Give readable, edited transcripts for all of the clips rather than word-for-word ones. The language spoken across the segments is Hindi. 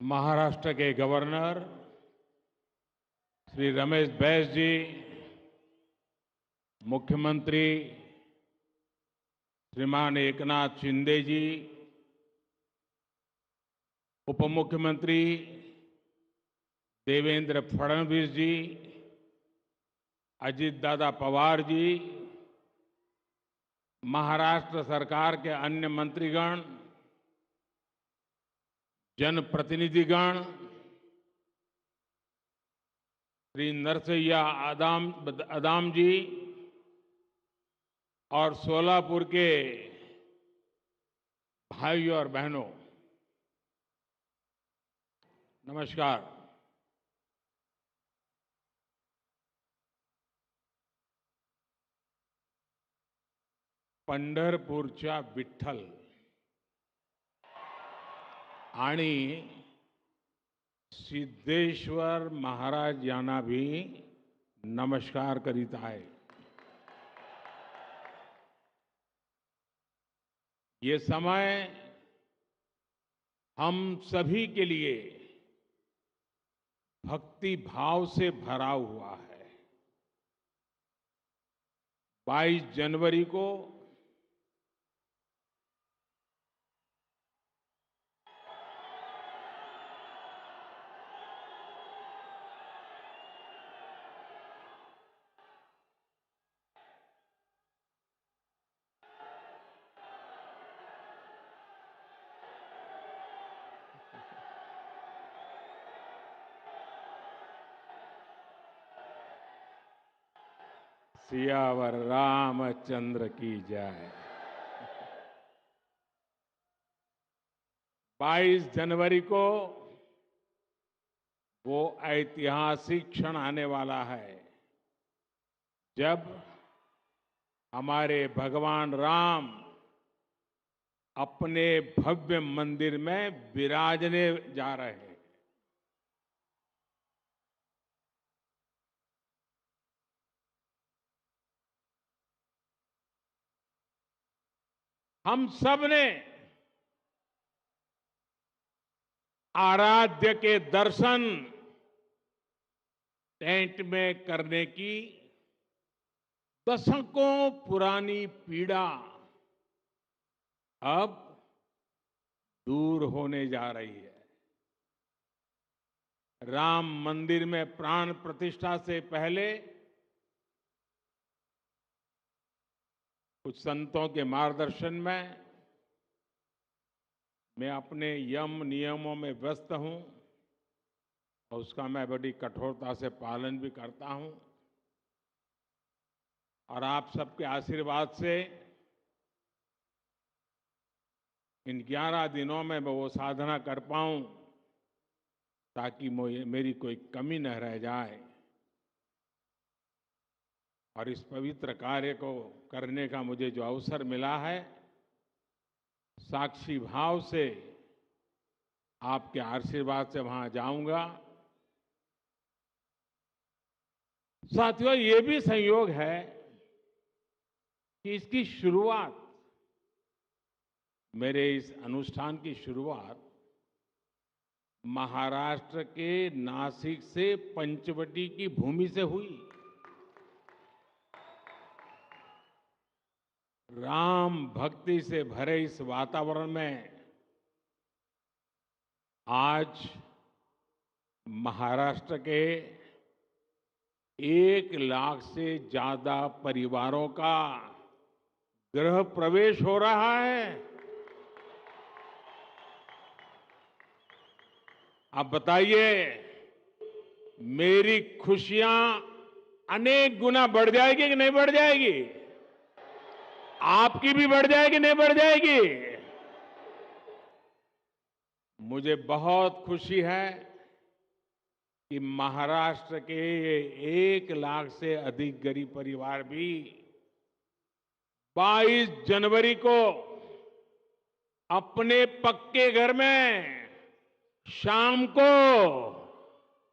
महाराष्ट्र के गवर्नर श्री रमेश बैस जी, मुख्यमंत्री श्रीमान एकनाथ शिंदे जी, उप मुख्यमंत्री देवेंद्र फडणवीस जी, अजीत दादा पवार जी, महाराष्ट्र सरकार के अन्य मंत्रीगण, जनप्रतिनिधिगण, श्री नरसैया आदाम जी और सोलापुर के भाइयों और बहनों, नमस्कार। पंढरपूरच्या विठ्ठल आणि सिद्धेश्वर महाराज यांना भी नमस्कार करीत आहे। ये समय हम सभी के लिए भक्ति भाव से भरा हुआ है। 22 जनवरी को सियावर रामचंद्र की जय। 22 जनवरी को वो ऐतिहासिक क्षण आने वाला है जब हमारे भगवान राम अपने भव्य मंदिर में विराजने जा रहे हैं। हम सब ने आराध्य के दर्शन टेंट में करने की दशकों पुरानी पीड़ा अब दूर होने जा रही है। राम मंदिर में प्राण प्रतिष्ठा से पहले कुछ संतों के मार्गदर्शन में मैं अपने यम नियमों में व्यस्त हूं और उसका मैं बड़ी कठोरता से पालन भी करता हूं। और आप सबके आशीर्वाद से इन 11 दिनों में मैं वो साधना कर पाऊं ताकि मेरी कोई कमी न रह जाए और इस पवित्र कार्य को करने का मुझे जो अवसर मिला है, साक्षी भाव से आपके आशीर्वाद से वहां जाऊंगा। साथियों, ये भी संयोग है कि इसकी शुरुआत, मेरे इस अनुष्ठान की शुरुआत महाराष्ट्र के नासिक से पंचवटी की भूमि से हुई। राम भक्ति से भरे इस वातावरण में आज महाराष्ट्र के 1 लाख से ज्यादा परिवारों का गृह प्रवेश हो रहा है। आप बताइए, मेरी खुशियां अनेक गुना बढ़ जाएगी कि नहीं बढ़ जाएगी? आपकी भी बढ़ जाएगी, नहीं बढ़ जाएगी? मुझे बहुत खुशी है कि महाराष्ट्र के 1 लाख से अधिक गरीब परिवार भी 22 जनवरी को अपने पक्के घर में शाम को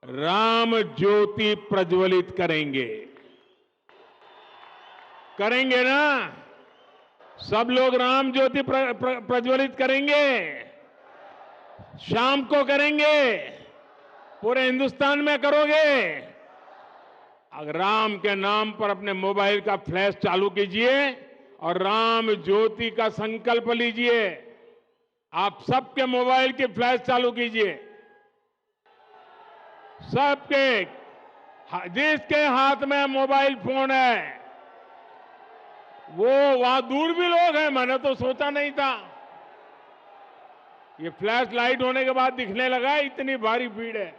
राम ज्योति प्रज्वलित करेंगे। करेंगे ना? सब लोग राम ज्योति प्रज्वलित करेंगे। शाम को करेंगे, पूरे हिंदुस्तान में करोगे। अगर राम के नाम पर अपने मोबाइल का फ्लैश चालू कीजिए और राम ज्योति का संकल्प लीजिए। आप सबके मोबाइल की फ्लैश चालू कीजिए, सबके, जिसके हाथ में मोबाइल फोन है, वो वहां दूर भी लोग हैं, मैंने तो सोचा नहीं था। ये फ्लैश लाइट होने के बाद दिखने लगा, इतनी भारी भीड़ है।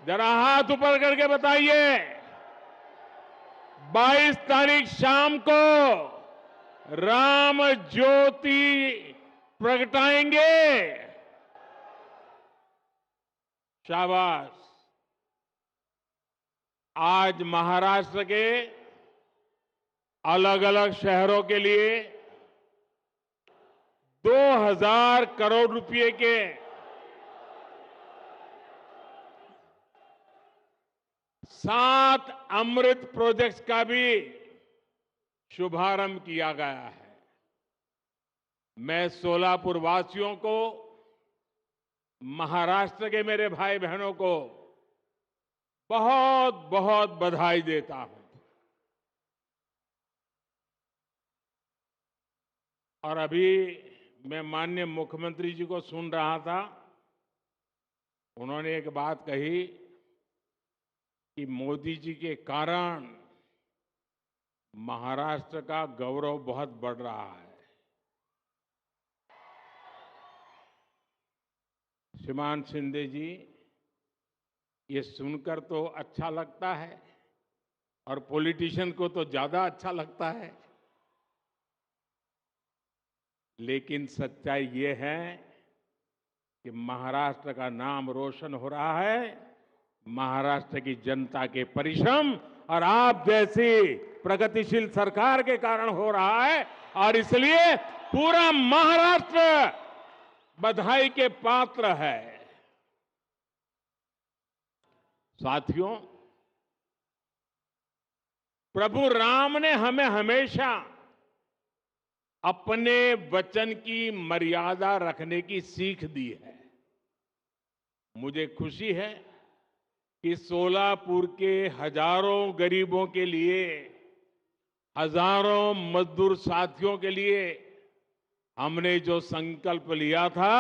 जरा हाथ ऊपर करके बताइए, 22 तारीख शाम को राम ज्योति प्रगटाएंगे। शाबाश। आज महाराष्ट्र के अलग अलग शहरों के लिए 2000 करोड़ रुपए के सात अमृत प्रोजेक्ट्स का भी शुभारंभ किया गया है। मैं सोलापुर वासियों को, महाराष्ट्र के मेरे भाई बहनों को बहुत बहुत बधाई देता हूं। और अभी मैं माननीय मुख्यमंत्री जी को सुन रहा था, उन्होंने एक बात कही कि मोदी जी के कारण महाराष्ट्र का गौरव बहुत बढ़ रहा है। श्रीमान शिंदे जी, ये सुनकर तो अच्छा लगता है और पॉलिटिशियन को तो ज्यादा अच्छा लगता है, लेकिन सच्चाई ये है कि महाराष्ट्र का नाम रोशन हो रहा है महाराष्ट्र की जनता के परिश्रम और आप जैसी प्रगतिशील सरकार के कारण हो रहा है। और इसलिए पूरा महाराष्ट्र बधाई के पात्र है। साथियों, प्रभु राम ने हमें हमेशा अपने वचन की मर्यादा रखने की सीख दी है। मुझे खुशी है कि सोलापुर के हजारों गरीबों के लिए, हजारों मजदूर साथियों के लिए हमने जो संकल्प लिया था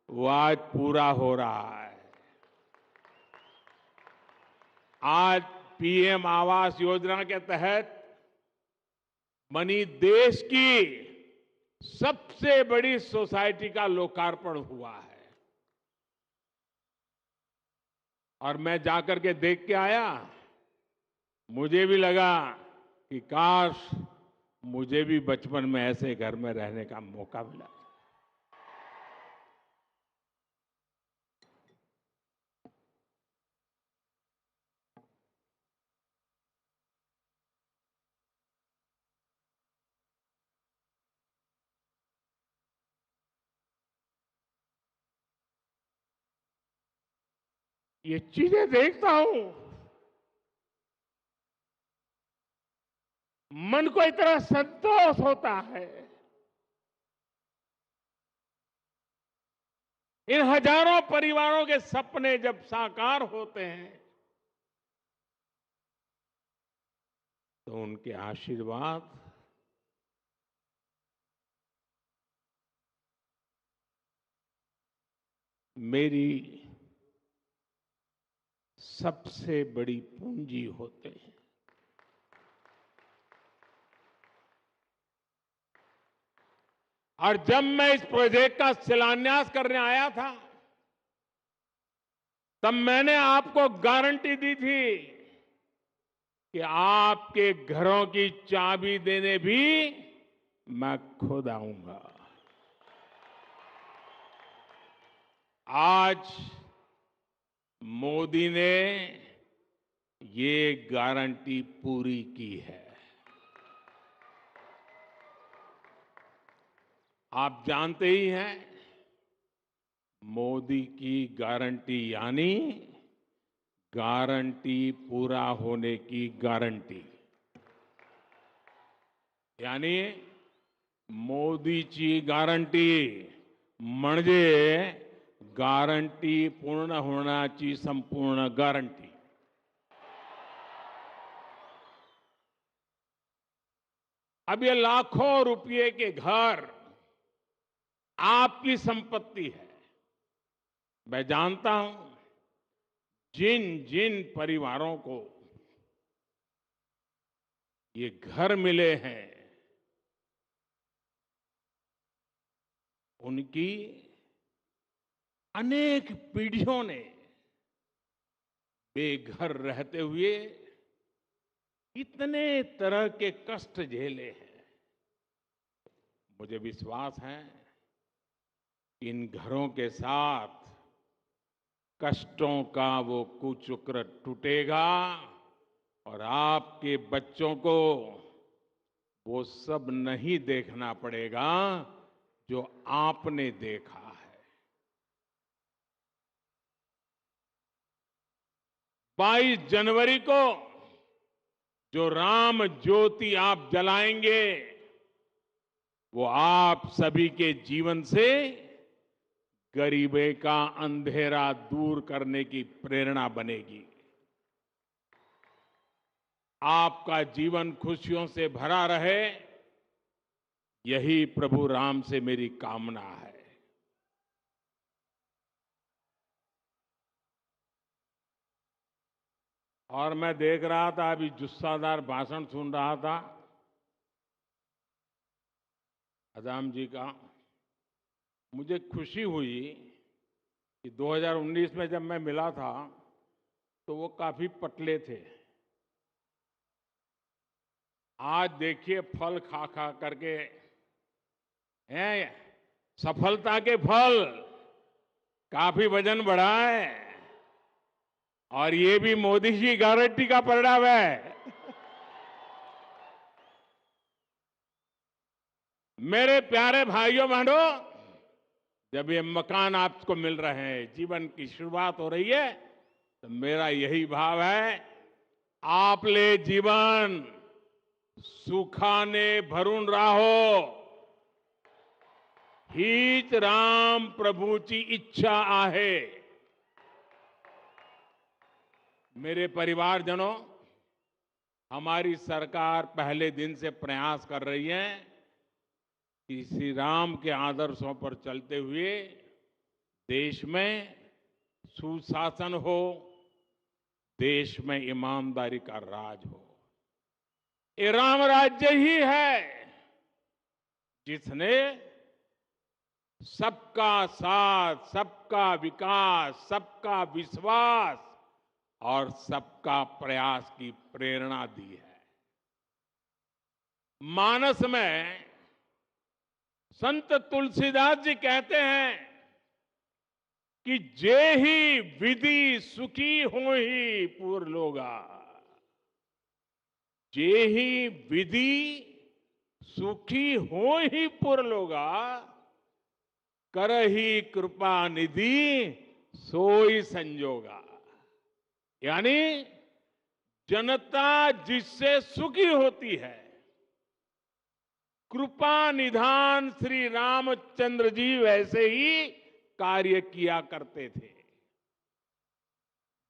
वो आज पूरा हो रहा है। आज पीएम आवास योजना के तहत बनी देश की सबसे बड़ी सोसाइटी का लोकार्पण हुआ है। और मैं जाकर के देख के आया, मुझे भी लगा कि काश मुझे भी बचपन में ऐसे घर में रहने का मौका मिला। ये चीजें देखता हूं, मन को इतना संतोष होता है। इन हजारों परिवारों के सपने जब साकार होते हैं तो उनके आशीर्वाद मेरी सबसे बड़ी पूंजी होते हैं। और जब मैं इस प्रोजेक्ट का शिलान्यास करने आया था, तब मैंने आपको गारंटी दी थी कि आपके घरों की चाबी देने भी मैं खुद आऊंगा। आज मोदी ने ये गारंटी पूरी की है। आप जानते ही हैं, मोदी की गारंटी यानी गारंटी पूरा होने की गारंटी। यानी मोदीची गॅरंटी म्हणजे गॅरंटी पूर्ण होण्याची संपूर्ण गॅरंटी. अब ये लाखों रुपए के घर आपकी संपत्ति है. मैं जानता हूं जिन जिन परिवारों को ये घर मिले हैं उनकी अनेक पीढ़ियों ने बेघर रहते हुए इतने तरह के कष्ट झेले हैं. मुझे विश्वास है इन घरों के साथ कष्टों का वो कुचक्र टूटेगा और आपके बच्चों को वो सब नहीं देखना पड़ेगा जो आपने देखा है. 22 जनवरी को जो राम ज्योति आप जलाएंगे वो आप सभी के जीवन से गरीबी का अंधेरा दूर करने की प्रेरणा बनेगी. आपका जीवन खुशियों से भरा रहे यही प्रभु राम से मेरी कामना है. और मैं देख रहा था अभी जुस्सादार भाषण सुन रहा था अदाम जी का. मुझे खुशी हुई कि 2019 में जब मैं मिला था तो वो काफी पतले थे. आज देखिए फल खा खा करके हैं सफलता के फल. काफी वजन बढ़ा है और ये भी मोदी जी गारंटी का परिणाम है. मेरे प्यारे भाइयों बहनों, जब ये मकान आपको मिल रहे हैं, जीवन की शुरुआत हो रही है, तो मेरा यही भाव है आपले जीवन सुखाने भरून राहो हीच राम प्रभूची इच्छा आहे. मेरे परिवारजनों, हमारी सरकार पहले दिन से प्रयास कर रही है कि श्री राम के आदर्शों पर चलते हुए देश में सुशासन हो, देश में ईमानदारी का राज हो. ये राम राज्य ही है जिसने सबका साथ, सबका विकास, सबका विश्वास और सबका प्रयास की प्रेरणा दी है. मानस में संत तुलसीदास जी कहते हैं कि जे ही विधि सुखी हो ही पुर लोगा. जे ही विधि सुखी हो ही पुर लोगा करही कृपा निधि सोई संजोगा. यानी जनता जिससे सुखी होती है, कृपा निधान श्री रामचंद्र जी वैसे ही कार्य किया करते थे.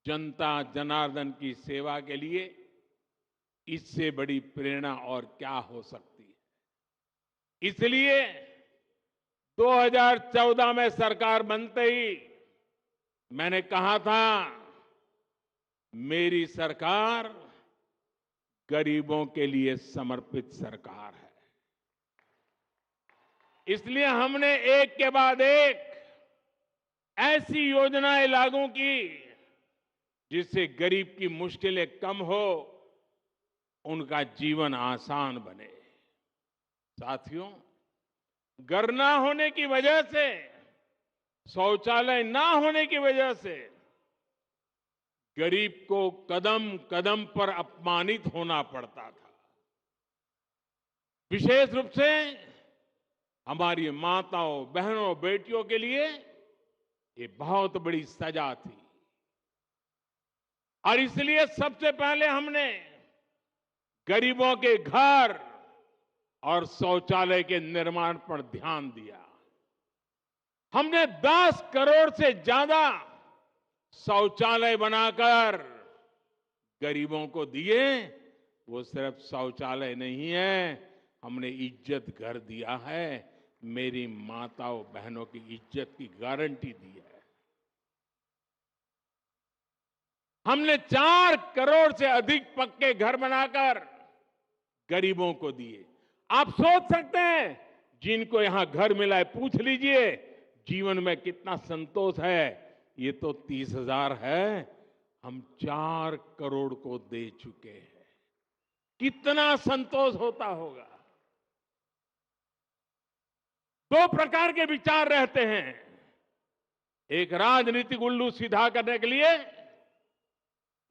जनता जनार्दन की सेवा के लिए इससे बड़ी प्रेरणा और क्या हो सकती है. इसलिए 2014 में सरकार बनते ही मैंने कहा था मेरी सरकार गरीबों के लिए समर्पित सरकार है. इसलिए हमने एक के बाद एक ऐसी योजनाएं लागू की जिससे गरीब की मुश्किलें कम हो, उनका जीवन आसान बने. साथियों, घर ना होने की वजह से, शौचालय ना होने की वजह से गरीब को कदम कदम पर अपमानित होना पड़ता था. विशेष रूप से हमारी माताओं, बहनों, बेटियों के लिए ये बहुत बड़ी सजा थी. और इसलिए सबसे पहले हमने गरीबों के घर और शौचालय के निर्माण पर ध्यान दिया। हमने 10 करोड़ से ज्यादा शौचालय बनाकर गरीबों को दिए। वो सिर्फ शौचालय नहीं है, हमने इज्जत घर दिया है, मेरी माताओं बहनों की इज्जत की गारंटी दी है। हमने 4 करोड़ से अधिक पक्के घर बनाकर गरीबों को दिए। आप सोच सकते हैं, जिनको यहां घर मिला है, पूछ लीजिए जीवन में कितना संतोष है। ये तो 30,000 है, हम 4 करोड़ को दे चुके हैं। कितना संतोष होता होगा। 2 प्रकार के विचार रहते हैं। एक राजनीतिक उल्लू सीधा करने के लिए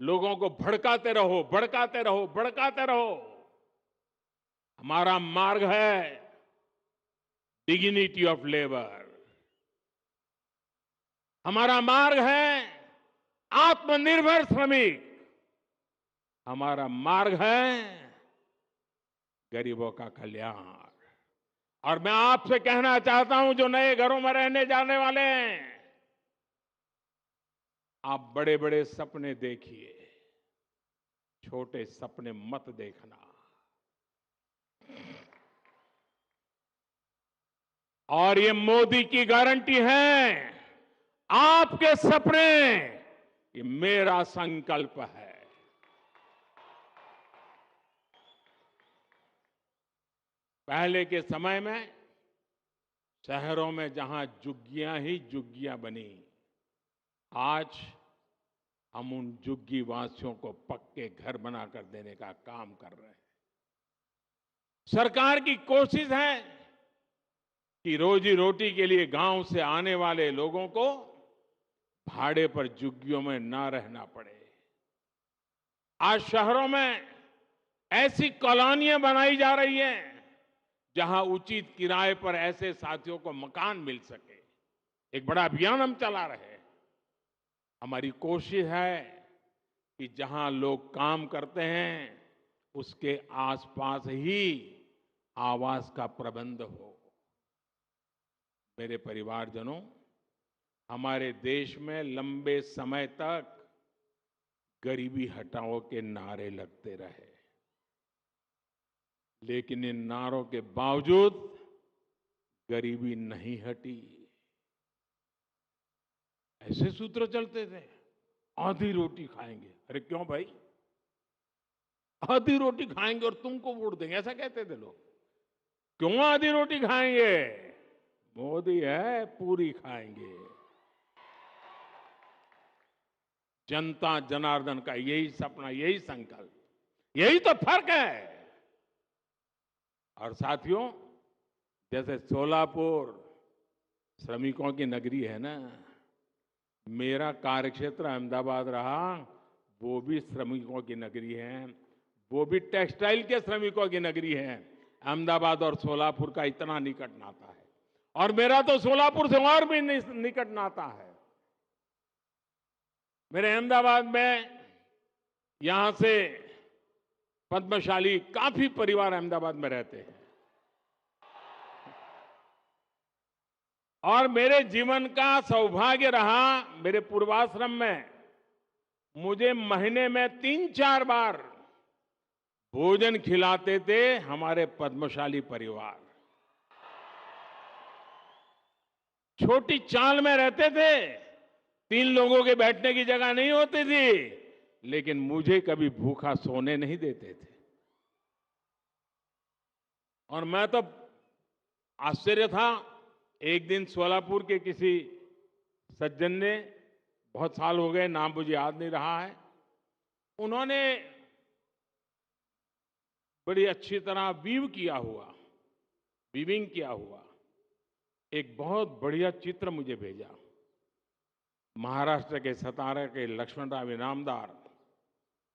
लोगों को भड़काते रहो, भड़काते रहो, भड़काते रहो। हमारा मार्ग है डिग्निटी ऑफ लेबर। हमारा मार्ग है आत्मनिर्भर श्रमिक। हमारा मार्ग है गरीबों का कल्याण। और मैं आपसे कहना चाहता हूं, जो नए घरों में रहने जाने वाले हैं, आप बड़े बड़े सपने देखिए, छोटे सपने मत देखना। और ये मोदी की गारंटी है, आपके सपने, ये मेरा संकल्प है। पहले के समय में शहरों में जहां झुग्गियां ही झुग्गियां बनी, आज हम उन झुग्गी वासियों को पक्के घर बनाकर देने का काम कर रहे हैं। सरकार की कोशिश है कि रोजी रोटी के लिए गांव से आने वाले लोगों को भाड़े पर झुग्गियों में ना रहना पड़े। आज शहरों में ऐसी कॉलोनियां बनाई जा रही हैं जहां उचित किराए पर ऐसे साथियों को मकान मिल सके। एक बड़ा अभियान हम चला रहे हैं। हमारी कोशिश है कि जहां लोग काम करते हैं उसके आसपास ही आवास का प्रबंध हो। मेरे परिवारजनों, हमारे देश में लंबे समय तक गरीबी हटाओ के नारे लगते रहे, लेकिन इन नारों के बावजूद गरीबी नहीं हटी। ऐसे सूत्र चलते थे, आधी रोटी खाएंगे। अरे क्यों भाई, आधी रोटी खाएंगे और तुमको वोट देंगे, ऐसा कहते थे लोग। क्यों आधी रोटी खाएंगे, मोदी है पूरी खाएंगे। जनता जनार्दन का यही सपना, यही संकल्प, यही तो फर्क है। और साथियों, जैसे सोलापुर श्रमिकों की नगरी है ना, मेरा कार्यक्षेत्र अहमदाबाद रहा, वो भी श्रमिकों की नगरी है, वो भी टेक्सटाइल के श्रमिकों की नगरी है। अहमदाबाद और सोलापुर का इतना निकट नाता है, और मेरा तो सोलापुर से और भी निकट नाता है। मेरे अहमदाबाद में यहां से पद्मशाली काफी परिवार अहमदाबाद में रहते हैं। और मेरे जीवन का सौभाग्य रहा, मेरे पूर्वाश्रम में मुझे महीने में 3-4 बार भोजन खिलाते थे हमारे पद्मशाली परिवार। छोटी चाल में रहते थे, 3 लोगों के बैठने की जगह नहीं होती थी, लेकिन मुझे कभी भूखा सोने नहीं देते थे। और मैं तो आश्चर्य था, एक दिन सोलापुर के किसी सज्जन ने, बहुत साल हो गए, नाम मुझे याद नहीं रहा है, उन्होंने बड़ी अच्छी तरह वीविंग किया हुआ एक बहुत बढ़िया चित्र मुझे भेजा। महाराष्ट्र के सतारा के लक्ष्मणराव इनामदार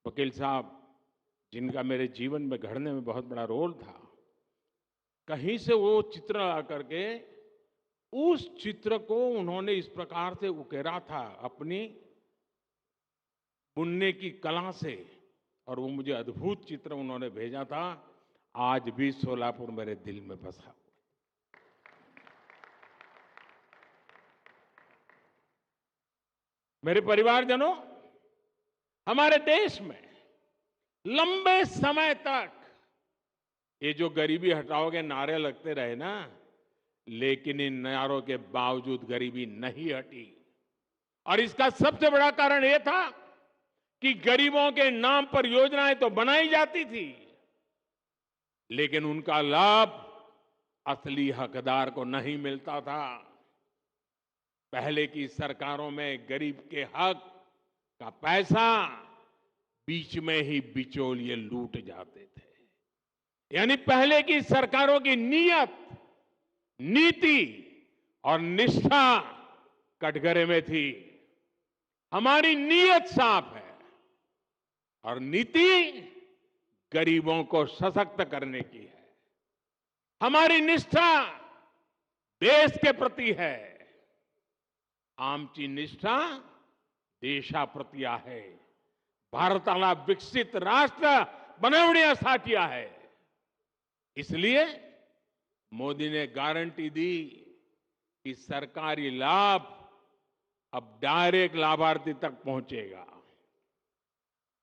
वकील साहब, जिनका मेरे जीवन में घड़ने में बहुत बड़ा रोल था, कहीं से वो चित्र आकर के उस चित्र को उन्होंने इस प्रकार से उकेरा था अपनी बुनने की कला से, और वो मुझे अद्भुत चित्र उन्होंने भेजा था। आज भी सोलापुर मेरे दिल में बसा हुआ। मेरे परिवारजनों, हमारे देश में लंबे समय तक ये जो गरीबी हटाओ के नारे लगते रहे ना, लेकिन इन नारों के बावजूद गरीबी नहीं हटी। और इसका सबसे बड़ा कारण यह था कि गरीबों के नाम पर योजनाएं तो बनाई जाती थी, लेकिन उनका लाभ असली हकदार को नहीं मिलता था। पहले की सरकारों में गरीब के हक का पैसा बीच में ही बिचौलिए लूट जाते थे। यानी पहले की सरकारों की नीयत, नीति और निष्ठा कटघरे में थी। हमारी नीयत साफ है और नीति गरीबों को सशक्त करने की है। हमारी निष्ठा देश के प्रति है। आमची निष्ठा देशाप्रती आहे। भारताला विकसित राष्ट्र बनवण्यासाठी आहे। इसलिए मोदी ने गारंटी दी कि सरकारी लाभ अब डायरेक्ट लाभार्थी तक पहुंचेगा,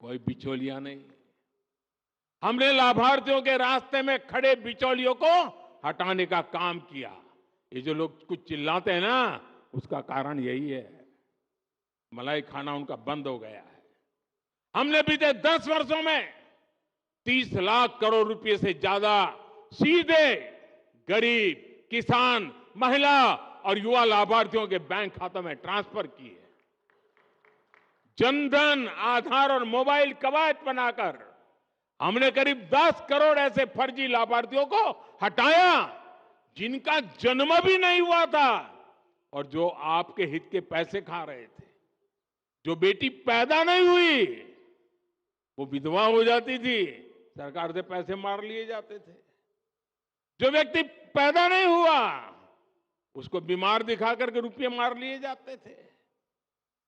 कोई बिचौलिया नहीं। हमने लाभार्थियों के रास्ते में खड़े बिचौलियों को हटाने का काम किया। ये जो लोग कुछ चिल्लाते हैं ना, उसका कारण यही है। मलाई खाना उनका बंद हो गया है। हमने बीते 10 वर्षों में 30 लाख करोड़ रुपए से ज्यादा सीधे गरीब, किसान, महिला और युवा लाभार्थियों के बैंक खातों में ट्रांसफर किए। जनधन, आधार और मोबाइल कवायद बनाकर हमने करीब 10 करोड़ ऐसे फर्जी लाभार्थियों को हटाया जिनका जन्म भी नहीं हुआ था और जो आपके हित के पैसे खा रहे थे। जो बेटी पैदा नहीं हुई, वो विधवा हो जाती थी, सरकार से पैसे मार लिए जाते थे। जो व्यक्ति पैदा नहीं हुआ, उसको बीमार दिखा करके रुपये मार लिए जाते थे।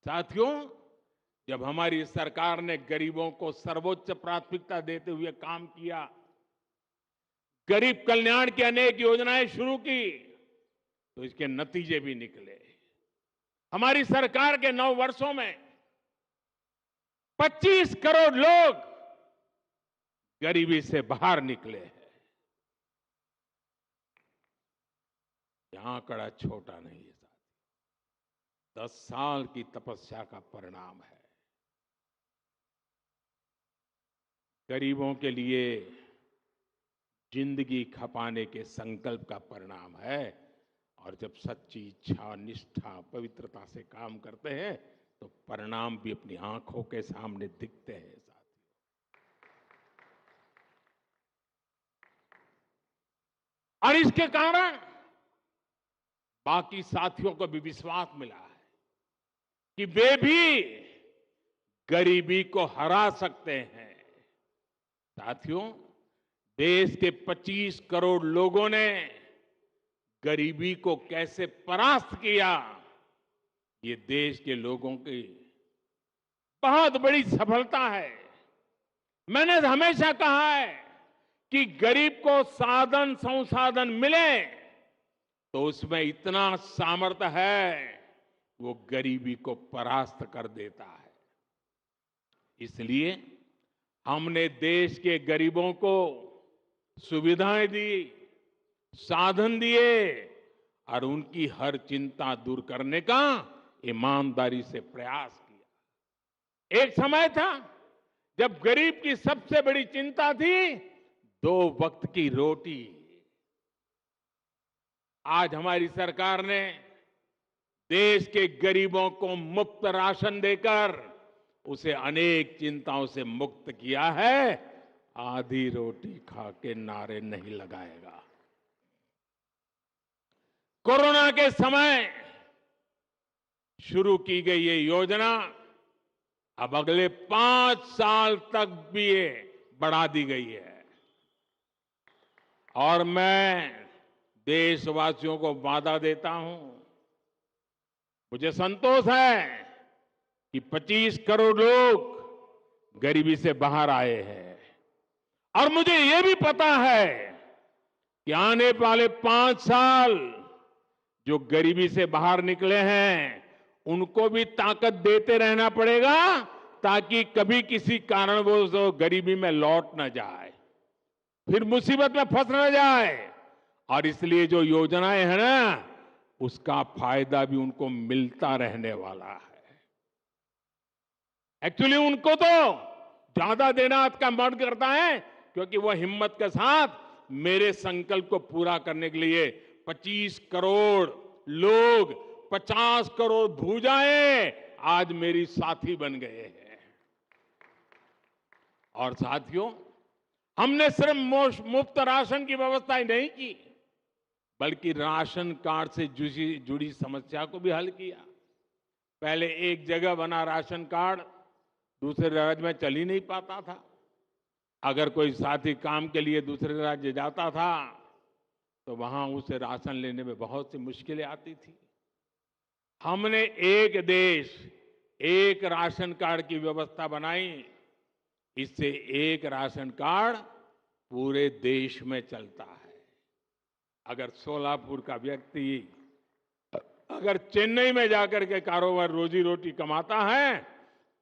साथियों, जब हमारी सरकार ने गरीबों को सर्वोच्च प्राथमिकता देते हुए काम किया, गरीब कल्याण की अनेक योजनाएं शुरू की, तो इसके नतीजे भी निकले। हमारी सरकार के 9 वर्षों में 25 करोड़ लोग गरीबी से बाहर निकले हैं। यह आंकड़ा छोटा नहीं है साथी, 10 साल की तपस्या का परिणाम है। गरीबों के लिए जिंदगी खपाने के संकल्प का परिणाम है। और जब सच्ची इच्छा, निष्ठा, पवित्रता से काम करते हैं तो परिणाम भी अपनी आंखों के सामने दिखते हैं साथियों। और इसके कारण बाकी साथियों को भी विश्वास मिला है कि वे भी गरीबी को हरा सकते हैं। साथियों, देश के 25 करोड़ लोगों ने गरीबी को कैसे परास्त किया, ये देश के लोगों की बहुत बड़ी सफलता है। मैंने हमेशा कहा है कि गरीब को साधन संसाधन मिले तो उसमें इतना सामर्थ्य है, वो गरीबी को परास्त कर देता है। इसलिए हमने देश के गरीबों को सुविधाएं दी, साधन दिए और उनकी हर चिंता दूर करने का ईमानदारी से प्रयास किया। एक समय था जब गरीब की सबसे बड़ी चिंता थी 2 वक्त की रोटी। आज हमारी सरकार ने देश के गरीबों को मुफ्त राशन देकर उसे अनेक चिंताओं से मुक्त किया है। आधी रोटी खा के नारे नहीं लगाएगा। कोरोना के समय शुरू की गई ये योजना अब अगले 5 साल तक भी ये बढ़ा दी गई है। और मैं देशवासियों को वादा देता हूं, मुझे संतोष है कि 25 करोड़ लोग गरीबी से बाहर आए हैं और मुझे ये भी पता है कि आने वाले 5 साल जो गरीबी से बाहर निकले हैं उनको भी ताकत देते रहना पड़ेगा ताकि कभी किसी कारणवश वो गरीबी में लौट न जाए, फिर मुसीबत में फंस न जाए। और इसलिए जो योजनाएं हैं ना उसका फायदा भी उनको मिलता रहने वाला है। एक्चुअली उनको तो ज्यादा देना का मन करता है क्योंकि वो हिम्मत के साथ मेरे संकल्प को पूरा करने के लिए 25 करोड़ लोग, 50 करोड़ भुजाएं आज मेरी साथी बन गए हैं। और साथियों, हमने सिर्फ मुफ्त राशन की व्यवस्था ही नहीं की बल्कि राशन कार्ड से जुड़ी समस्या को भी हल किया। पहले एक जगह बना राशन कार्ड दूसरे राज्य में चल ही नहीं पाता था। अगर कोई साथी काम के लिए दूसरे राज्य जाता था तो वहां उसे राशन लेने में बहुत सी मुश्किलें आती थी। हमने एक देश एक राशन कार्ड की व्यवस्था बनाई। इससे एक राशन कार्ड पूरे देश में चलता है। अगर सोलापुर का व्यक्ति अगर चेन्नई में जाकर के कारोबार रोजी रोटी कमाता है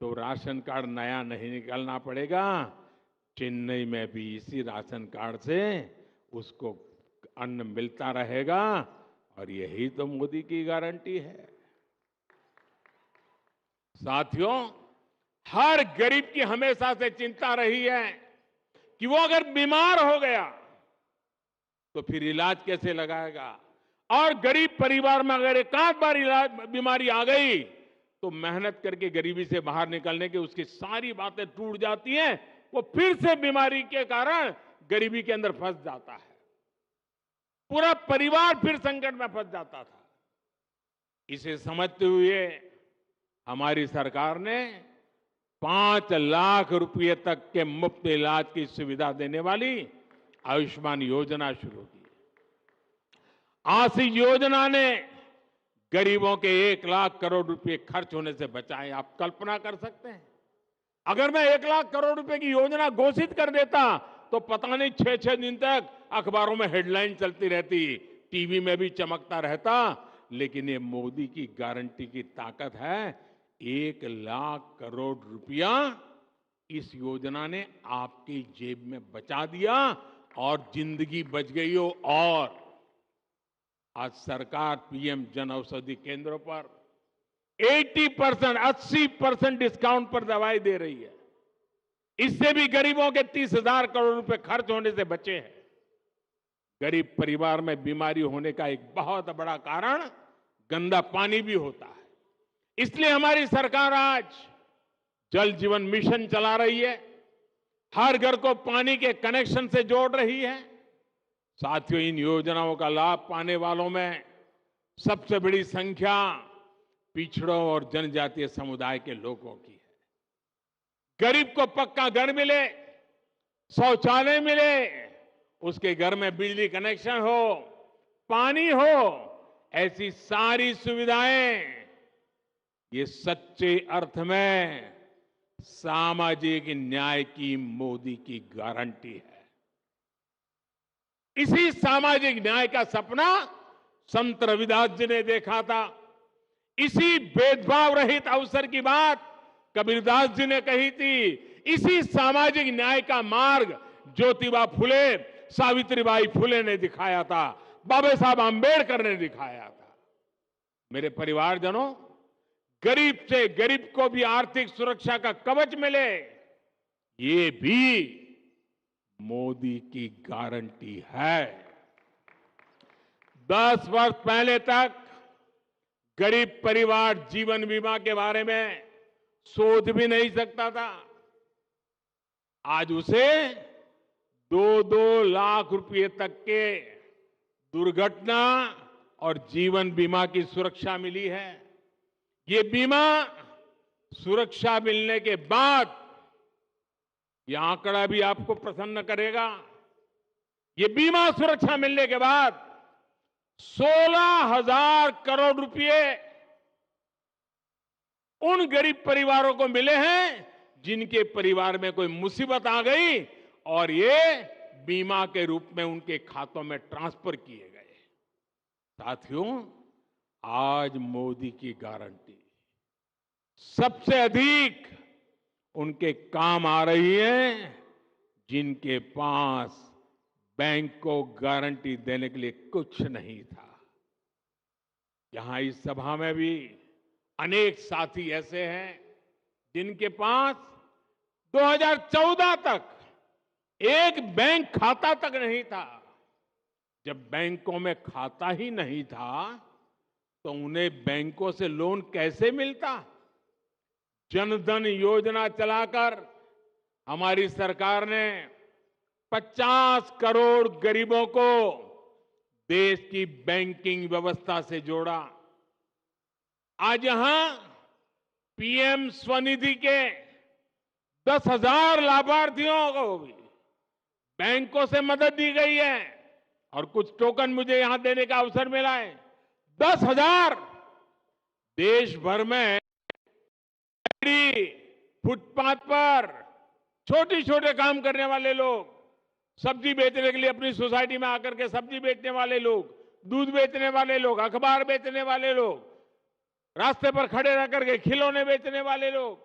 तो राशन कार्ड नया नहीं निकालना पड़ेगा। चेन्नई में भी इसी राशन कार्ड से उसको अन्न मिलता रहेगा और यही तो मोदी की गारंटी है। साथियों, हर गरीब की हमेशा से चिंता रही है कि वो अगर बीमार हो गया तो फिर इलाज कैसे लगाएगा। और गरीब परिवार में अगर एक आध बार बीमारी आ गई तो मेहनत करके गरीबी से बाहर निकलने की उसकी सारी बातें टूट जाती हैं। वो फिर से बीमारी के कारण गरीबी के अंदर फंस जाता है। पूरा परिवार फिर संकट में फंस जाता था। इसे समझते हुए हमारी सरकार ने 5 लाख रुपए तक के मुफ्त इलाज की सुविधा देने वाली आयुष्मान योजना शुरू की। आज इस योजना ने गरीबों के 1 लाख करोड़ रुपए खर्च होने से बचाए। आप कल्पना कर सकते हैं, अगर मैं 1 लाख करोड़ रुपए की योजना घोषित कर देता तो पता नहीं 6-6 दिन तक अखबारों में हेडलाइन चलती रहती, टीवी में भी चमकता रहता। लेकिन ये मोदी की गारंटी की ताकत है। 1 लाख करोड़ रुपया इस योजना ने आपकी जेब में बचा दिया और जिंदगी बच गई हो। और आज सरकार पीएम जन औषधि केंद्रों पर 80% डिस्काउंट पर दवाई दे रही है। इससे भी गरीबों के 30,000 करोड़ रुपए खर्च होने से बचे हैं। गरीब परिवार में बीमारी होने का एक बहुत बड़ा कारण गंदा पानी भी होता है। इसलिए हमारी सरकार आज जल जीवन मिशन चला रही है। हर घर को पानी के कनेक्शन से जोड़ रही है। साथियों, इन योजनाओं का लाभ पाने वालों में सबसे बड़ी संख्या पिछड़ों और जनजातीय समुदाय के लोगों की है। गरीब को पक्का घर मिले, शौचालय मिले, उसके घर में बिजली कनेक्शन हो, पानी हो, ऐसी सारी सुविधाएं ये सच्चे अर्थ में सामाजिक न्याय की मोदी की गारंटी है। इसी सामाजिक न्याय का सपना संत रविदास जी ने देखा था। इसी भेदभाव रहित अवसर की बात कबीरदास जी ने कही थी। इसी सामाजिक न्याय का मार्ग ज्योतिबा फुले, सावित्रीबाई फुले ने दिखाया था, बाबा साहब आंबेडकर ने दिखाया था। मेरे परिवारजनों, गरीब से गरीब को भी आर्थिक सुरक्षा का कवच मिले, ये भी मोदी की गारंटी है। 10 वर्ष पहले तक गरीब परिवार जीवन बीमा के बारे में सोच भी नहीं सकता था। आज उसे 2-2 लाख रुपए तक के दुर्घटना और जीवन बीमा की सुरक्षा मिली है। ये बीमा सुरक्षा मिलने के बाद, यह आंकड़ा भी आपको प्रसन्न करेगा, ये बीमा सुरक्षा मिलने के बाद 16,000 करोड़ रुपए उन गरीब परिवारों को मिले हैं जिनके परिवार में कोई मुसीबत आ गई और ये बीमा के रूप में उनके खातों में ट्रांसफर किए गए। साथियों, आज मोदी की गारंटी सबसे अधिक उनके काम आ रही है जिनके पास बैंक को गारंटी देने के लिए कुछ नहीं था। यहां इस सभा में भी अनेक साथी ऐसे हैं जिनके पास 2014 तक एक बैंक खाता तक नहीं था। जब बैंकों में खाता ही नहीं था तो उन्हें बैंकों से लोन कैसे मिलता? जनधन योजना चलाकर हमारी सरकार ने 50 करोड़ गरीबों को देश की बैंकिंग व्यवस्था से जोड़ा। आज यहां पीएम स्वनिधि के 10,000 लाभार्थियों को भी बैंकों से मदद दी गई है और कुछ टोकन मुझे यहां देने का अवसर मिला है। 10,000 देश भर में फुटपाथ पर छोटे छोटे काम करने वाले लोग, सब्जी बेचने के लिए अपनी सोसाइटी में आकर के सब्जी बेचने वाले लोग, दूध बेचने वाले लोग, अखबार बेचने वाले लोग, रास्ते पर खड़े रह करके खिलौने बेचने वाले लोग,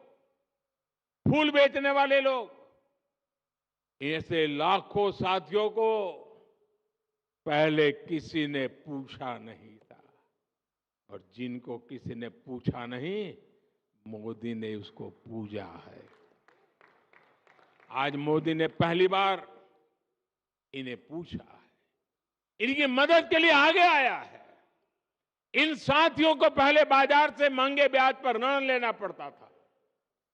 फूल बेचने वाले लोग, ऐसे लाखों साथियों को पहले किसी ने पूछा नहीं था और जिनको किसी ने पूछा नहीं, मोदी ने उसको पूजा है। आज मोदी ने पहली बार इन्हें पूछा है, इनकी मदद के लिए आगे आया है। इन साथियों को पहले बाजार से महंगे ब्याज पर ऋण लेना पड़ता था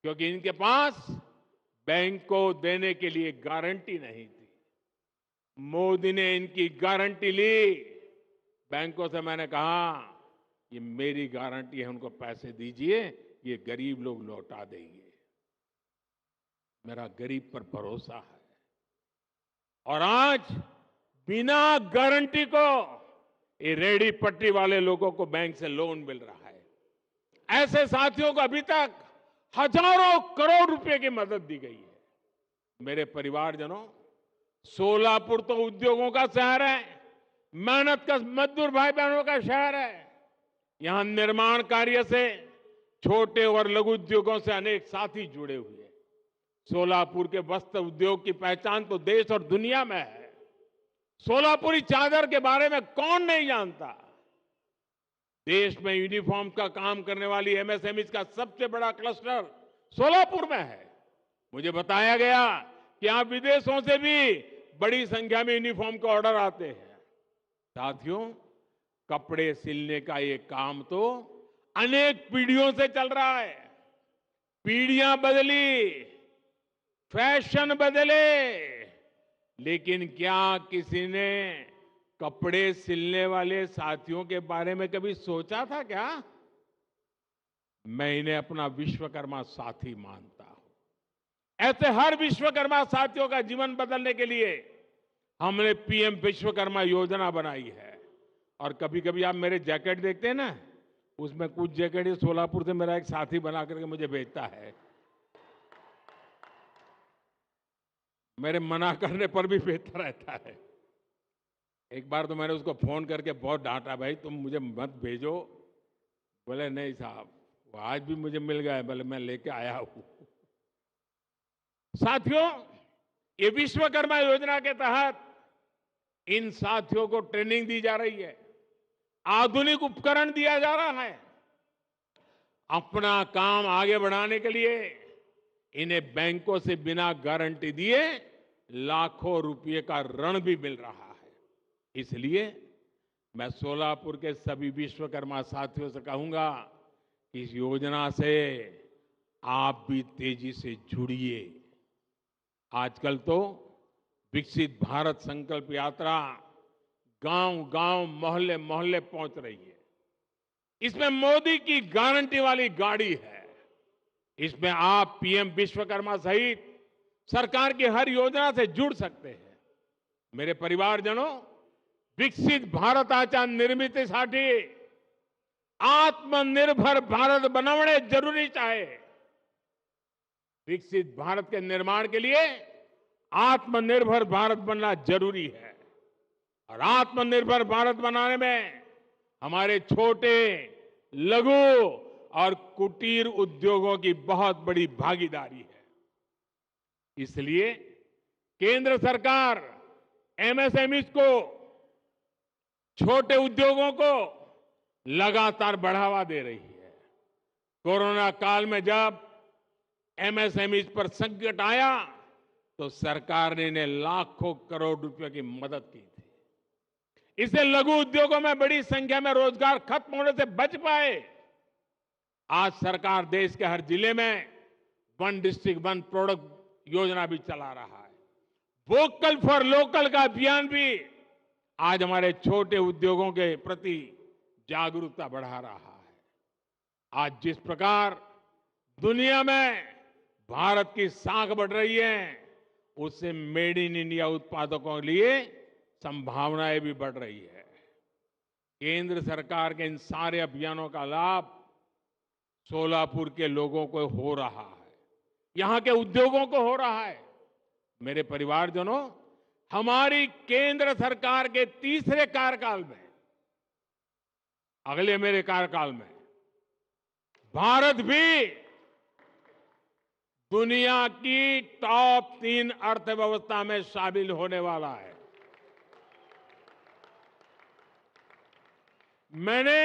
क्योंकि इनके पास बैंक को देने के लिए गारंटी नहीं थी। मोदी ने इनकी गारंटी ली। बैंकों से मैंने कहा ये मेरी गारंटी है, उनको पैसे दीजिए, ये गरीब लोग लौटा देंगे। मेरा गरीब पर भरोसा है। और आज बिना गारंटी को ये रेहड़ी पट्टी वाले लोगों को बैंक से लोन मिल रहा है। ऐसे साथियों को अभी तक हजारों करोड़ रुपए की मदद दी गई है। मेरे परिवारजनों, सोलापुर तो उद्योगों का शहर है, मेहनत का मजदूर भाई बहनों का शहर है। यहां निर्माण कार्य से छोटे और लघु उद्योगों से अनेक साथी जुड़े हुए हैं। सोलापुर के वस्त्र उद्योग की पहचान तो देश और दुनिया में है। सोलापुरी चादर के बारे में कौन नहीं जानता? देश में यूनिफॉर्म का काम करने वाली एमएसएमई का सबसे बड़ा क्लस्टर सोलापुर में है। मुझे बताया गया कि यहां विदेशों से भी बड़ी संख्या में यूनिफॉर्म के ऑर्डर आते हैं। साथियों, कपड़े सिलने का ये काम तो अनेक पीढ़ियों से चल रहा है। पीढ़ियां बदली, फैशन बदले, लेकिन क्या किसी ने कपड़े सिलने वाले साथियों के बारे में कभी सोचा था क्या? मैं इन्हें अपना विश्वकर्मा साथी मानता हूं। ऐसे हर विश्वकर्मा साथियों का जीवन बदलने के लिए हमने पीएम विश्वकर्मा योजना बनाई है। और कभी कभी आप मेरे जैकेट देखते हैं ना, उसमें कुछ जैकेट ये सोलापुर से मेरा एक साथी बना करके मुझे भेजता है। मेरे मना करने पर भी भेजता रहता है। एक बार तो मैंने उसको फोन करके बहुत डांटा, भाई तुम मुझे मत भेजो। बोले नहीं साहब, वो आज भी मुझे मिल गया है, बोले मैं लेके आया हूं। साथियों, ये विश्वकर्मा योजना के तहत इन साथियों को ट्रेनिंग दी जा रही है, आधुनिक उपकरण दिया जा रहा है। अपना काम आगे बढ़ाने के लिए इन्हें बैंकों से बिना गारंटी दिए लाखों रुपए का ऋण भी मिल रहा है। इसलिए मैं सोलापुर के सभी विश्वकर्मा साथियों से कहूंगा कि इस योजना से आप भी तेजी से जुड़िए। आजकल तो विकसित भारत संकल्प यात्रा गांव-गांव, मोहल्ले-मोहल्ले पहुंच रही है। इसमें मोदी की गारंटी वाली गाड़ी है। इसमें आप पीएम विश्वकर्मा सहित सरकार की हर योजना से जुड़ सकते हैं। मेरे परिवारजनों, विकसित भारताच्या निर्मितीसाठी आत्मनिर्भर भारत बनवणे जरूरीच आहे। विकसित भारत के निर्माण के लिए आत्मनिर्भर भारत बनना जरूरी है। और आत्मनिर्भर भारत बनाने में हमारे छोटे, लघु और कुटीर उद्योगों की बहुत बड़ी भागीदारी है। इसलिए केंद्र सरकार एमएसएमईज को, छोटे उद्योगों को लगातार बढ़ावा दे रही है। कोरोना काल में जब एमएसएमईज पर संकट आया तो सरकार ने इन्हें लाखों करोड़ रुपए की मदद की थी। इससे लघु उद्योगों में बड़ी संख्या में रोजगार खत्म होने से बच पाए। आज सरकार देश के हर जिले में वन डिस्ट्रिक्ट वन प्रोडक्ट योजना भी चला रहा है। वोकल फॉर लोकल का अभियान भी आज हमारे छोटे उद्योगों के प्रति जागरूकता बढ़ा रहा है। आज जिस प्रकार दुनिया में भारत की साख बढ़ रही है, उससे मेड इन इंडिया उत्पादकों के लिए संभावनाएं भी बढ़ रही है। केंद्र सरकार के इन सारे अभियानों का लाभ सोलापुर के लोगों को हो रहा है, यहां के उद्योगों को हो रहा है। मेरे परिवारजनों, हमारी केंद्र सरकार के तीसरे कार्यकाल में, अगले मेरे कार्यकाल में, भारत भी दुनिया की टॉप 3 अर्थव्यवस्था में शामिल होने वाला है। मैंने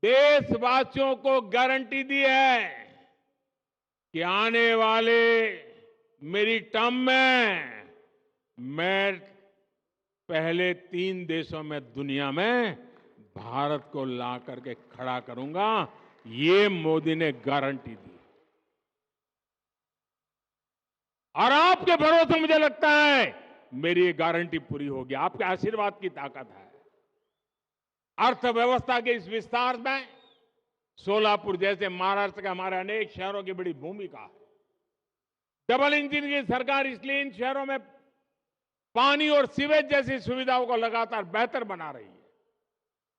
देशवासियों को गारंटी दी है कि आने वाले मेरी टर्म में मैं पहले 3 देशों में दुनिया में भारत को ला करके खड़ा करूंगा। ये मोदी ने गारंटी दी और आपके भरोसे मुझे लगता है मेरी ये गारंटी पूरी होगी। आपके आशीर्वाद की ताकत है। अर्थव्यवस्था के इस विस्तार में सोलापुर जैसे महाराष्ट्र के हमारे अनेक शहरों की बड़ी भूमिका है। डबल इंजन की सरकार इसलिए इन शहरों में पानी और सीवेज जैसी सुविधाओं को लगातार बेहतर बना रही है।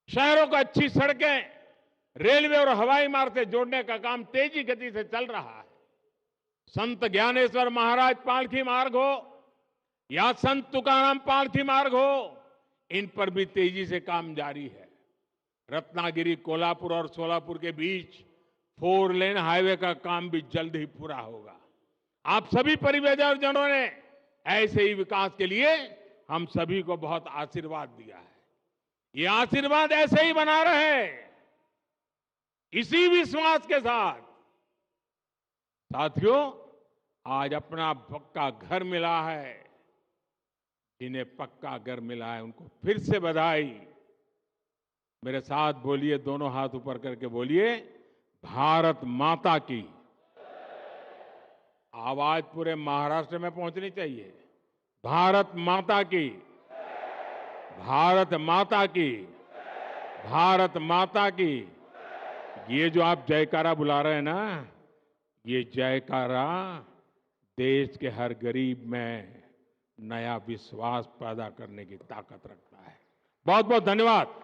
शहरों को अच्छी सड़कें, रेलवे और हवाई मार्ग से जोड़ने का काम तेजी गति से चल रहा है। संत ज्ञानेश्वर महाराज पालकी मार्ग हो या संत तुकाराम पालकी मार्ग हो, इन पर भी तेजी से काम जारी है। रत्नागिरी, कोल्हापुर और सोलापुर के बीच 4 लेन हाईवे का काम भी जल्द ही पूरा होगा। आप सभी परिवारजनों ने ऐसे ही विकास के लिए हम सभी को बहुत आशीर्वाद दिया है। ये आशीर्वाद ऐसे ही बना रहे। इसी विश्वास के साथ साथियों, आज अपना पक्का घर मिला है। जिन्हें पक्का घर मिला है उनको फिर से बधाई। मेरे साथ बोलिए, दोनों हाथ ऊपर करके बोलिए, भारत माता की। आवाज पूरे महाराष्ट्र में पहुंचनी चाहिए। भारत माता की, भारत माता की, भारत माता की। ये जो आप जयकारा बुला रहे हैं ना, ये जयकारा देश के हर गरीब में नया विश्वास पैदा करने की ताकत रखता है। बहुत बहुत धन्यवाद।